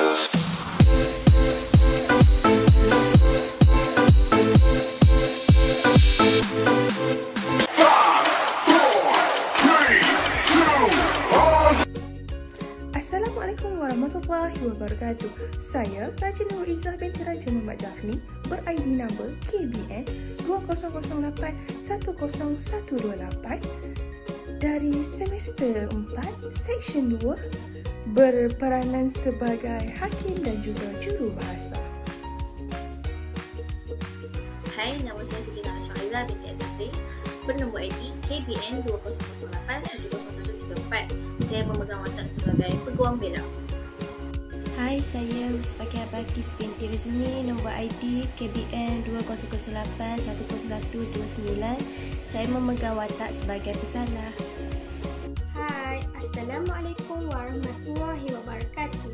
Assalamualaikum warahmatullahi wabarakatuh. Saya Raja Nur Izzah binti Raja Muhammad Jafni ber-ID number KBN 2008-10128 dari semester 4 seksyen 2 berperanan sebagai hakim dan juga jurubahasa. Hai, nama saya Siti Nara Syahizah binti SSV bernombor ID KBN 2008-10134. Saya memegang watak sebagai peguam bela. Hai, saya Rusfakiah Balkis binti Rizmi, nombor ID KBN 2008-10129. Saya memegang watak sebagai pesalah. Hai, Assalamualaikum warahmatullahi wabarakatuh.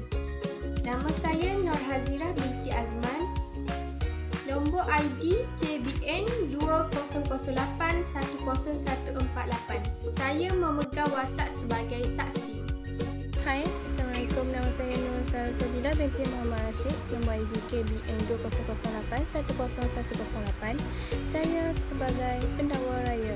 Nama saya Nur Hazirah binti Azman, nombor ID KBN 2008-10148. Saya memegang watak sebagai saksi. Hai, Assalamualaikum. Nama saya Nur Sabila binti Muhammad Rashid, nombor ID KBN 2008-10108. Saya sebagai pendakwa raya.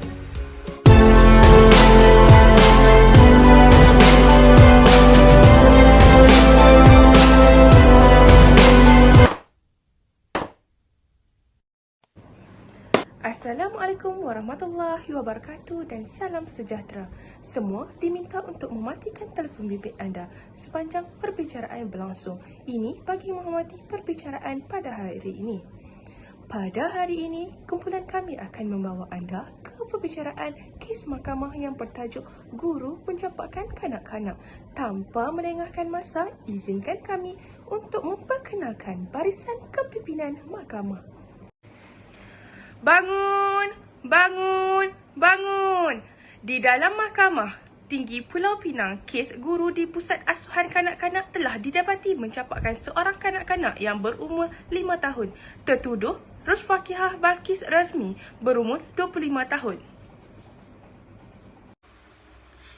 Assalamualaikum warahmatullahi wabarakatuh dan salam sejahtera. Semua diminta untuk mematikan telefon bimbit anda sepanjang perbicaraan berlangsung. Ini bagi menghormati perbicaraan pada hari ini. Pada hari ini, kumpulan kami akan membawa anda ke perbicaraan kes mahkamah yang bertajuk Guru Mencampakkan Kanak-Kanak. Tanpa melengahkan masa, izinkan kami untuk memperkenalkan barisan kepimpinan mahkamah. Bangun! Bangun! Bangun! Di dalam Mahkamah Tinggi Pulau Pinang, kes guru di Pusat Asuhan Kanak-Kanak telah didapati mencampakkan seorang kanak-kanak yang berumur 5 tahun. Tertuduh Rusfakiah Balkis Razmi berumur 25 tahun.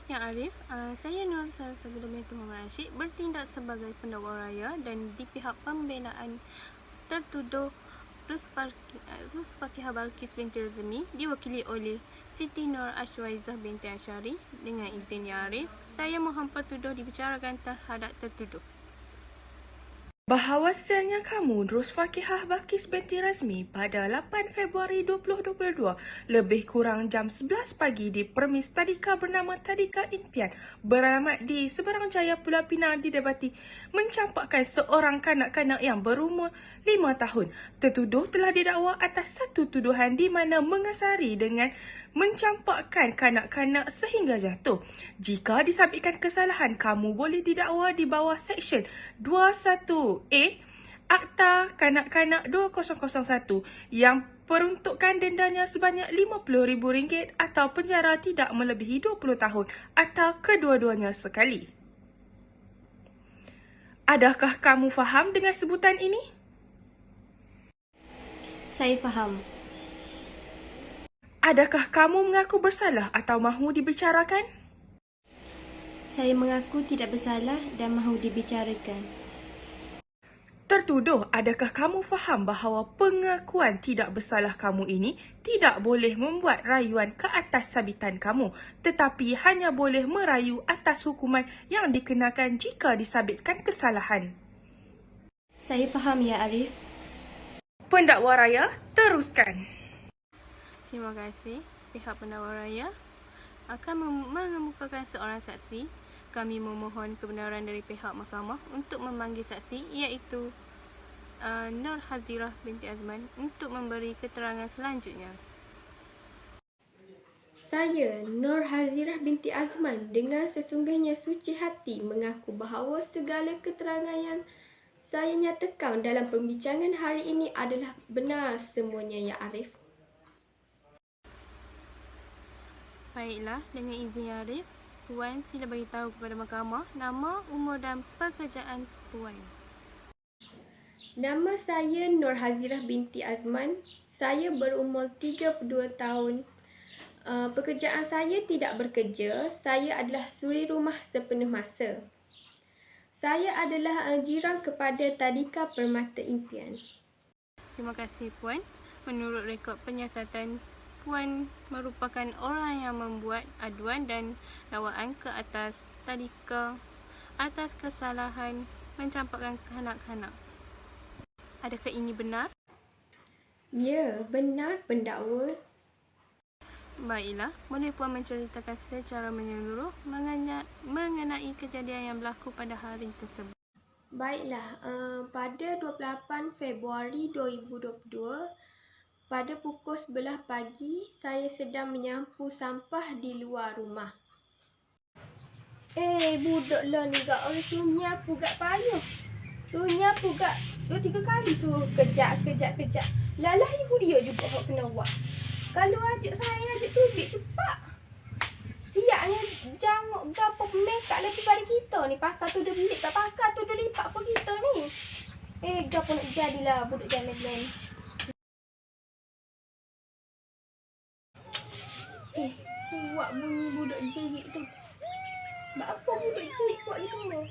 Yang Arif, saya Nur Sabila binti Muhammad Rashid bertindak sebagai pendakwa raya dan di pihak pembelaan tertuduh Rusfakiah Balkis binti Rizmi diwakili oleh Siti Nur Ashwaizah binti Asyari. Dengan izin Yang Arif, saya mohon pertuduh dibicarakan terhadap tertuduh. Bahawasanya kamu, Rusfakiah Balkis binti Razmi, pada 8 Februari 2022 lebih kurang jam 11 pagi di premis tadika bernama Tadika Impian beralamat di Seberang Jaya, Pulau Pinang didapati mencampakkan seorang kanak-kanak yang berumur 5 tahun. Tertuduh telah didakwa atas satu tuduhan di mana mengasari dengan mencampakkan kanak-kanak sehingga jatuh. Jika disabitkan kesalahan, kamu boleh didakwa di bawah Seksyen 21A Akta Kanak-Kanak 2001 yang peruntukan dendanya sebanyak RM50,000 atau penjara tidak melebihi 20 tahun atau kedua-duanya sekali. Adakah kamu faham dengan sebutan ini? Saya faham. Adakah kamu mengaku bersalah atau mahu dibicarakan? Saya mengaku tidak bersalah dan mahu dibicarakan. Tertuduh, adakah kamu faham bahawa pengakuan tidak bersalah kamu ini tidak boleh membuat rayuan ke atas sabitan kamu, tetapi hanya boleh merayu atas hukuman yang dikenakan jika disabitkan kesalahan? Saya faham, Ya Arif. Pendakwa raya, teruskan. Terima kasih. Pihak pendakwa raya akan mengemukakan seorang saksi. Kami memohon kebenaran dari pihak mahkamah untuk memanggil saksi iaitu Nur Hazirah binti Azman untuk memberi keterangan selanjutnya. Saya, Nur Hazirah binti Azman, dengan sesungguhnya suci hati mengaku bahawa segala keterangan yang saya nyatakan dalam pembincangan hari ini adalah benar semuanya, Ya Arif. Baiklah, dengan izin Yang Arif, Puan sila beritahu kepada mahkamah nama, umur dan pekerjaan Puan. Nama saya Nur Hazirah binti Azman. Saya berumur 32 tahun. Pekerjaan saya tidak bekerja. Saya adalah suri rumah sepenuh masa. Saya adalah jiran kepada Tadika Permata Impian. Terima kasih Puan. Menurut rekod penyiasatan, Puan merupakan orang yang membuat aduan dan dakwaan ke atas tadika atas kesalahan mencampakkan kanak-kanak. Adakah ini benar? Ya, benar pendakwa. Baiklah, boleh Puan menceritakan secara menyeluruh mengenai kejadian yang berlaku pada hari tersebut? Baiklah, pada 28 Februari 2022, pada pukul 11 pagi, saya sedang menyapu sampah di luar rumah. Budak lah ni gak orang suruh nyapu gak payah. Suruh nyapu gak 2-3 kali suruh kejap. Lalah ibu dia juga hok kena buat. Kalau ajak saya ajak tubik cepat. Siapnya jangok gapo mekat lagi pada kita ni. Pakar tu dah bilik tak pakar tu dah lipat apa kita ni. Gapo nak jadilah budak jalan ni. Buat bunyi budak jerit tu. Apa budak jerit kuat gitu mau?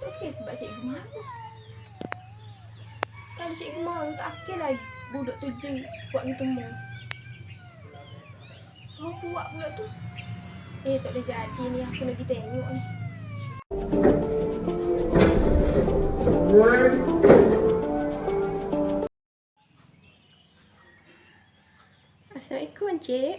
Okey sebab cikgu marah. Kalau cikgu marah tak akil lagi budak tu jerit kuat gitu mau. Kuat pula tu. Tak boleh jadi ni, aku nak pergi tengok ni. Assalamualaikum, Cik.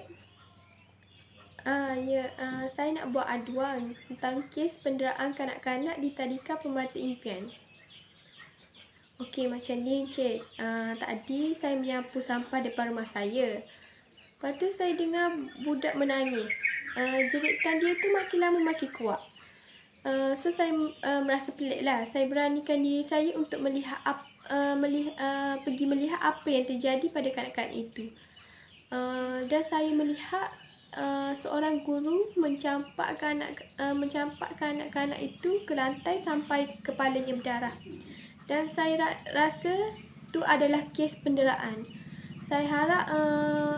Saya nak buat aduan tentang kes penderaan kanak-kanak di Tadika Permata Impian. Okey, macam ni, Cik. Tadi saya menyapu sampah depan rumah saya. Lepas tu saya dengar budak menangis. Jeritan dia tu makin lama makin kuat. So saya merasa pelik lah. Saya beranikan diri saya untuk pergi melihat apa yang terjadi pada kanak-kanak itu. Dan saya melihat seorang guru mencampakkan anak-anak itu ke lantai sampai kepalanya berdarah. Dan saya rasa itu adalah kes penderaan. Saya harap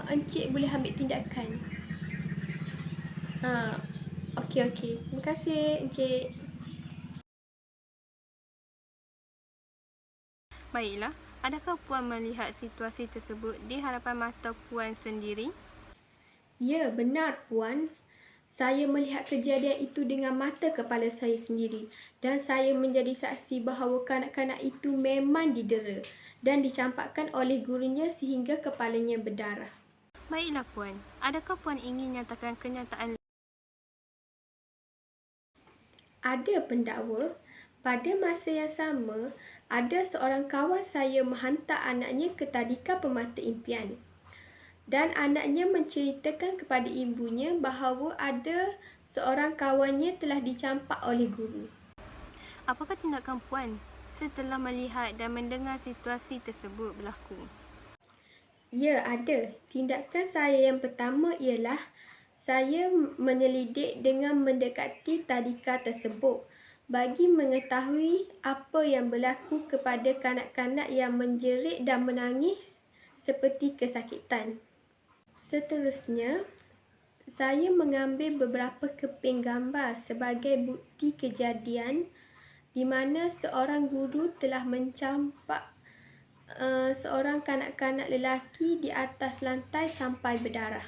Encik boleh ambil tindakan. Okey. Terima kasih, Encik. Baiklah, adakah Puan melihat situasi tersebut di hadapan mata Puan sendiri? Ya, benar, Puan. Saya melihat kejadian itu dengan mata kepala saya sendiri dan saya menjadi saksi bahawa kanak-kanak itu memang didera dan dicampakkan oleh gurunya sehingga kepalanya berdarah. Baiklah Puan, adakah Puan ingin nyatakan kenyataan? Ada pendakwa. Pada masa yang sama, ada seorang kawan saya menghantar anaknya ke Tadika Permata Impian. Dan anaknya menceritakan kepada ibunya bahawa ada seorang kawannya telah dicampak oleh guru. Apakah tindakan Puan setelah melihat dan mendengar situasi tersebut berlaku? Ya, ada. Tindakan saya yang pertama ialah saya menyelidik dengan mendekati tadika tersebut bagi mengetahui apa yang berlaku kepada kanak-kanak yang menjerit dan menangis seperti kesakitan. Seterusnya, saya mengambil beberapa keping gambar sebagai bukti kejadian di mana seorang guru telah mencampak seorang kanak-kanak lelaki di atas lantai sampai berdarah.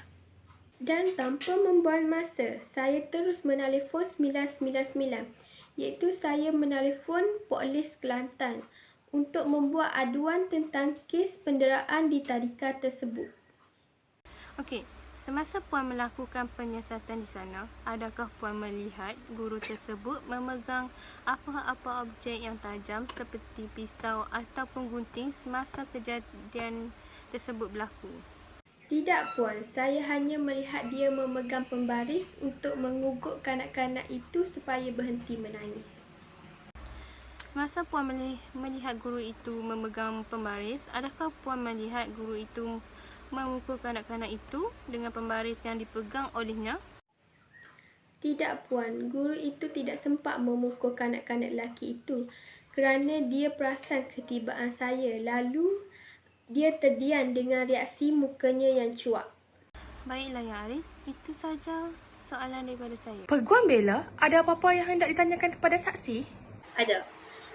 Dan tanpa membuang masa, saya terus menelefon 999, iaitu saya menelefon Polis Kelantan untuk membuat aduan tentang kes penderaan di tadika tersebut. Okey, semasa Puan melakukan penyiasatan di sana, adakah Puan melihat guru tersebut memegang apa-apa objek yang tajam seperti pisau ataupun gunting semasa kejadian tersebut berlaku? Tidak, Puan. Saya hanya melihat dia memegang pembaris untuk mengugut kanak-kanak itu supaya berhenti menangis. Semasa Puan melihat guru itu memegang pembaris, adakah Puan melihat guru itu memukul kanak-kanak itu dengan pembaris yang dipegang olehnya? Tidak, Puan. Guru itu tidak sempat memukul kanak-kanak lelaki itu kerana dia perasan ketibaan saya. Lalu, dia terdiam dengan reaksi mukanya yang cuak. Baiklah Ya Aris, itu saja soalan daripada saya. Peguam bela, ada apa-apa yang hendak ditanyakan kepada saksi? Ada.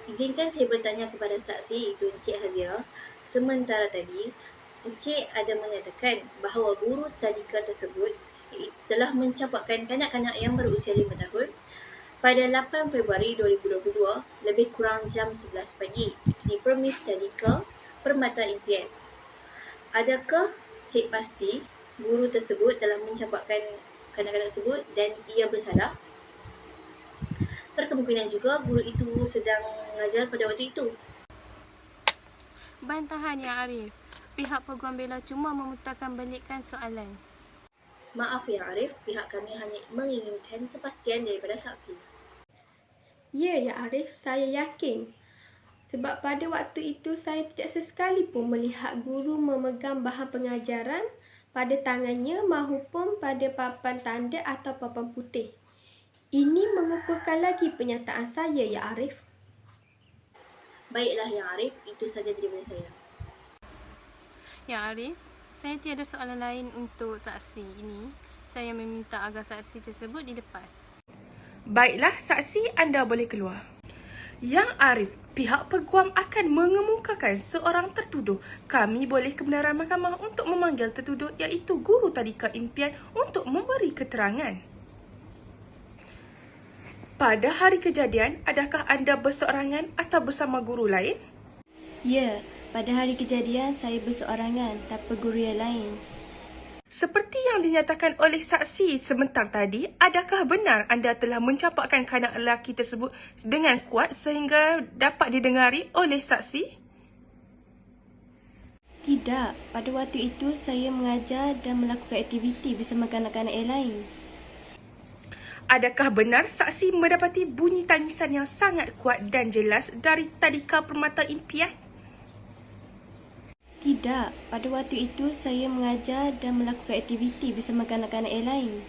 Izinkan saya bertanya kepada saksi, iaitu Encik Hazirah. Sementara tadi, Encik ada menyatakan bahawa guru tadika tersebut telah mencampakkan kanak-kanak yang berusia 5 tahun pada 8 Februari 2022 lebih kurang jam 11 pagi di premis tadika Permata Impian. Adakah Cik pasti guru tersebut telah mencampakkan kanak-kanak tersebut dan ia bersalah? Berkemungkinan juga guru itu sedang mengajar pada waktu itu. Bantahan Yang Arif. Pihak peguam bela cuma memutarkan balikkan soalan. Maaf Yang Arif, pihak kami hanya menginginkan kepastian daripada saksi. Ya, Ya Arif, saya yakin. Sebab pada waktu itu saya tidak sesekali pun melihat guru memegang bahan pengajaran pada tangannya mahupun pada papan tanda atau papan putih. Ini mengukuhkan lagi pernyataan saya, Ya Arif. Baiklah Yang Arif, itu saja daripada saya. Yang Arif, saya tiada soalan lain untuk saksi ini. Saya meminta agar saksi tersebut dilepas. Baiklah, saksi anda boleh keluar. Yang Arif, pihak peguam akan mengemukakan seorang tertuduh. Kami boleh kebenaran mahkamah untuk memanggil tertuduh iaitu guru tadika impian untuk memberi keterangan. Pada hari kejadian, adakah anda berseorangan atau bersama guru lain? Ya, pada hari kejadian saya berseorangan tanpa guru yang lain. Seperti yang dinyatakan oleh saksi sebentar tadi, adakah benar anda telah mencampakkan kanak lelaki tersebut dengan kuat sehingga dapat didengari oleh saksi? Tidak, pada waktu itu saya mengajar dan melakukan aktiviti bersama kanak-kanak yang lain. Adakah benar saksi mendapati bunyi tangisan yang sangat kuat dan jelas dari tadika Permata Impian? Tidak, pada waktu itu saya mengajar dan melakukan aktiviti bersama kanak-kanak yang lain.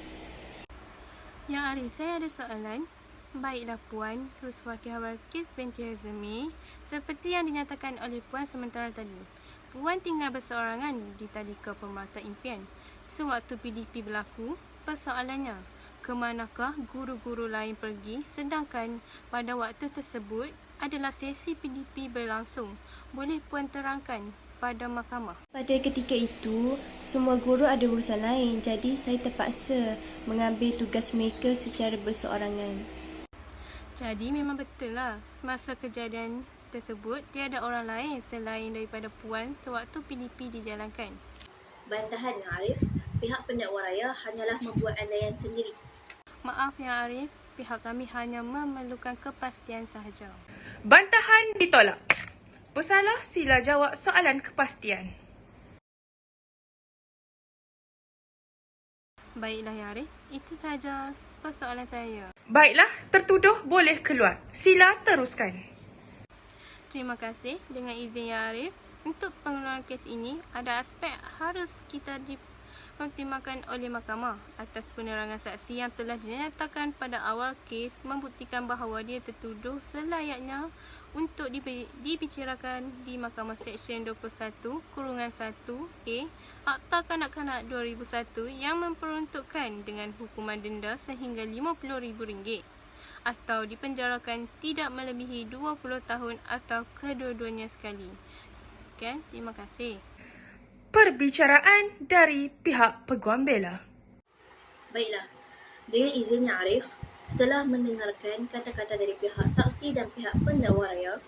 Yang Arif, saya ada soalan. Baiklah Puan Rusfakihah Balqis binti Azmi, seperti yang dinyatakan oleh Puan sementara tadi, Puan tinggal berseorangan di tadika Permata Impian. Sewaktu PDP berlaku, persoalannya, ke manakah guru-guru lain pergi sedangkan pada waktu tersebut adalah sesi PDP berlangsung? Boleh Puan terangkan pada mahkamah? Pada ketika itu, semua guru ada urusan lain, jadi saya terpaksa mengambil tugas mereka secara berseorangan. Jadi memang betul lah, semasa kejadian tersebut tiada orang lain selain daripada Puan sewaktu PDP dijalankan. Bantahan Yang Arif, pihak pendakwa raya hanyalah membuat andaian sendiri. Maaf Yang Arif, pihak kami hanya memerlukan kepastian sahaja. Bantahan ditolak. Pesalah sila jawab soalan kepastian. Baiklah Yang Arif, itu sahaja persoalan saya. Baiklah, tertuduh boleh keluar. Sila teruskan. Terima kasih. Dengan izin Yang Arif, untuk pengeluaran kes ini, ada aspek harus kita dipertimbangkan oleh mahkamah atas penerangan saksi yang telah dinyatakan pada awal kes membuktikan bahawa dia tertuduh selayaknya untuk dibicarakan di Mahkamah Seksyen 21/1A Akta Kanak-Kanak 2001 yang memperuntukkan dengan hukuman denda sehingga RM50,000 atau dipenjarakan tidak melebihi 20 tahun atau kedua-duanya sekali. Sekian, terima kasih. Perbicaraan dari pihak peguam bela. Baiklah, dengan izin Yang Arif, setelah mendengarkan kata-kata dari pihak saksi dan pihak pendakwa raya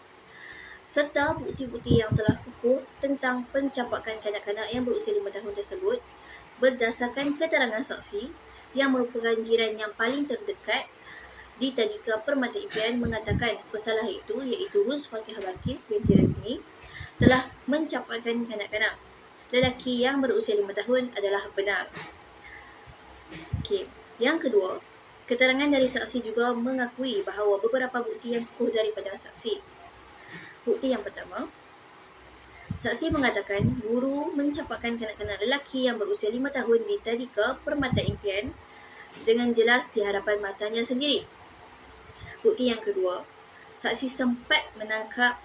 serta bukti-bukti yang telah kukuh tentang pencampakan kanak-kanak yang berusia 5 tahun tersebut berdasarkan keterangan saksi yang merupakan jiran yang paling terdekat di tadika Permata Impian mengatakan pesalah itu iaitu Rusfakihah Balqis binti Azmi telah mencampakkan kanak-kanak lelaki yang berusia 5 tahun adalah benar. Okey, yang kedua, keterangan dari saksi juga mengakui bahawa beberapa bukti yang kukuh daripada saksi. Bukti yang pertama, saksi mengatakan guru mencampakkan kanak-kanak lelaki yang berusia 5 tahun di tadika Permata Impian dengan jelas di hadapan matanya sendiri. Bukti yang kedua, saksi sempat menangkap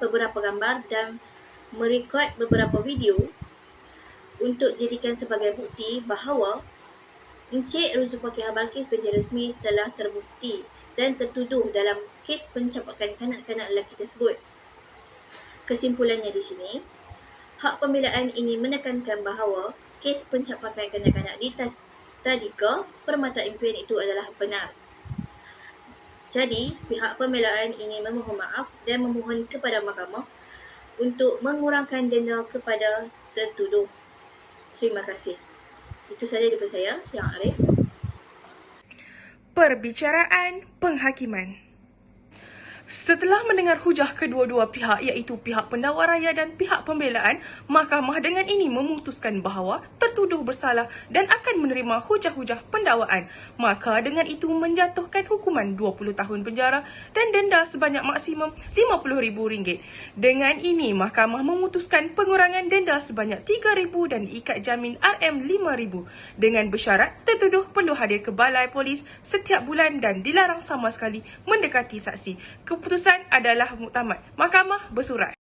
beberapa gambar dan merekod beberapa video untuk jadikan sebagai bukti bahawa Encik Rusfakihah Balqis binti Azmi telah terbukti dan tertuduh dalam kes pencapakan kanak-kanak lelaki tersebut. Kesimpulannya di sini, hak pembelaan ini menekankan bahawa kes pencapakan kanak-kanak di Tadika Permata Impian itu adalah benar. Jadi, pihak pembelaan ingin memohon maaf dan memohon kepada mahkamah untuk mengurangkan denda kepada tertuduh. Terima kasih. Itu sahaja daripada saya, Yang Arif. Perbicaraan Penghakiman. Setelah mendengar hujah kedua-dua pihak iaitu pihak pendakwa raya dan pihak pembelaan, mahkamah dengan ini memutuskan bahawa tertuduh bersalah dan akan menerima hujah-hujah pendakwaan. Maka dengan itu menjatuhkan hukuman 20 tahun penjara dan denda sebanyak maksimum RM50,000. Dengan ini mahkamah memutuskan pengurangan denda sebanyak RM3,000 dan ikat jamin RM5,000 dengan bersyarat tertuduh perlu hadir ke balai polis setiap bulan dan dilarang sama sekali mendekati saksi. Keputusan adalah muktamad. Mahkamah bersurat.